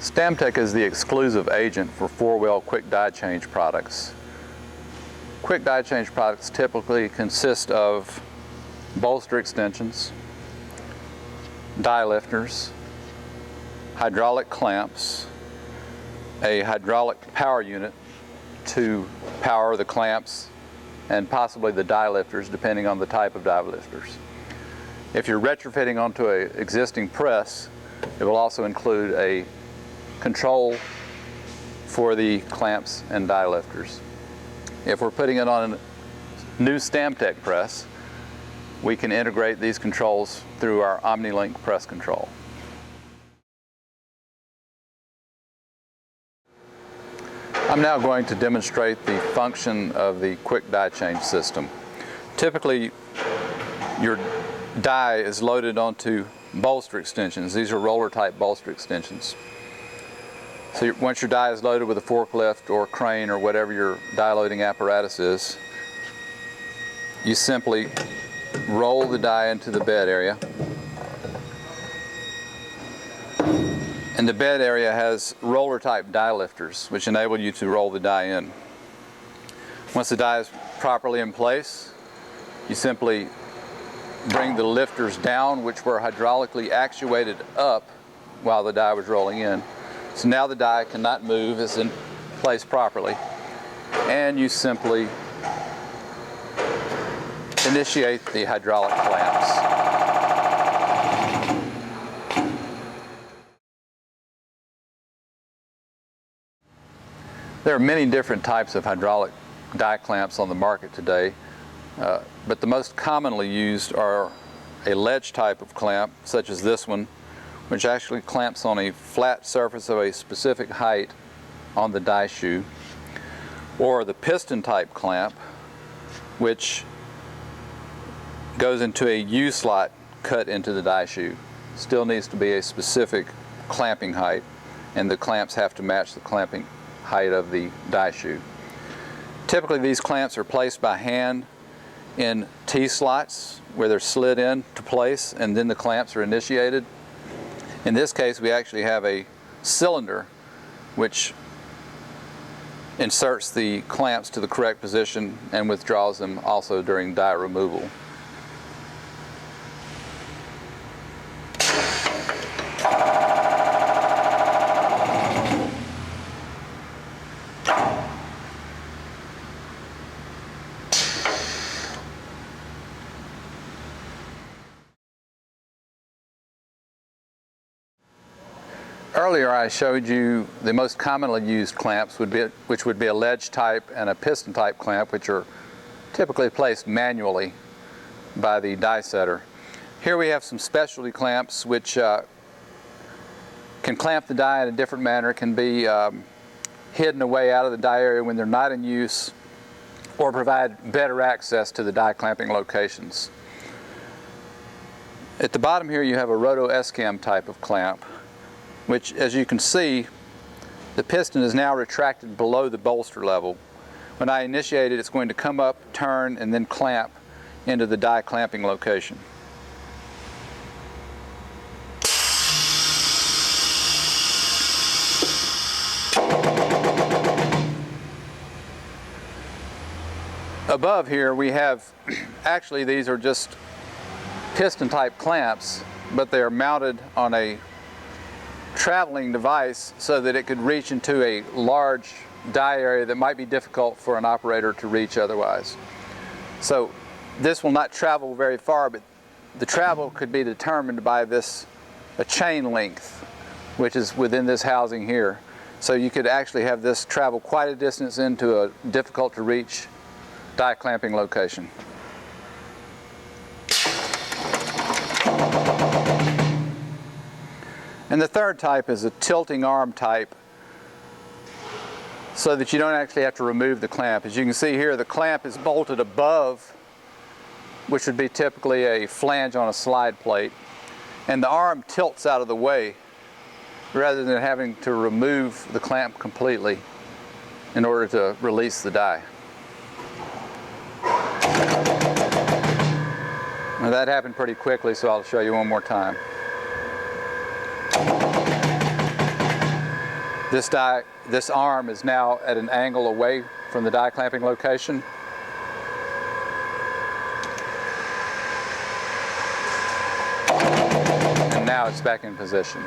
Stamtec is the exclusive agent for Forwell quick die change products. Quick die change products typically consist of bolster extensions, die lifters, hydraulic clamps, a hydraulic power unit to power the clamps and possibly the die lifters depending on the type of die lifters. If you're retrofitting onto an existing press, it will also include a control for the clamps and die lifters. If we're putting it on a new Stamtec press, we can integrate these controls through our OmniLink press control. I'm now going to demonstrate the function of the quick die change system. Typically, your die is loaded onto bolster extensions. These are roller type bolster extensions. So once your die is loaded with a forklift or crane or whatever your die loading apparatus is, you simply roll the die into the bed area. And the bed area has roller type die lifters which enable you to roll the die in. Once the die is properly in place, you simply bring the lifters down, which were hydraulically actuated up while the die was rolling in. So now the die cannot move, it's in place properly, and you simply initiate the hydraulic clamps. There are many different types of hydraulic die clamps on the market today, but the most commonly used are a ledge type of clamp, such as this one, which actually clamps on a flat surface of a specific height on the die shoe, or the piston type clamp, which goes into a U-slot cut into the die shoe. Still needs to be a specific clamping height, and the clamps have to match the clamping height of the die shoe. Typically these clamps are placed by hand in T-slots where they're slid in to place, and then the clamps are initiated. In this case, we actually have a cylinder which inserts the clamps to the correct position and withdraws them also during die removal. Earlier I showed you the most commonly used clamps, which would be a ledge type and a piston type clamp, which are typically placed manually by the die setter. Here we have some specialty clamps which can clamp the die in a different manner, can be hidden away out of the die area when they're not in use, or provide better access to the die clamping locations. At the bottom here you have a roto S-cam type of clamp, which, as you can see, the piston is now retracted below the bolster level. When I initiate it, it's going to come up, turn, and then clamp into the die clamping location. Above here we have, actually these are just piston type clamps, but they are mounted on a traveling device so that it could reach into a large die area that might be difficult for an operator to reach otherwise. So this will not travel very far, but the travel could be determined by a chain length which is within this housing here. So you could actually have this travel quite a distance into a difficult to reach die clamping location. And the third type is a tilting arm type, so that you don't actually have to remove the clamp. As you can see here, the clamp is bolted above, which would be typically a flange on a slide plate, and the arm tilts out of the way rather than having to remove the clamp completely in order to release the die. Now that happened pretty quickly, so I'll show you one more time. This arm is now at an angle away from the die clamping location. And now it's back in position.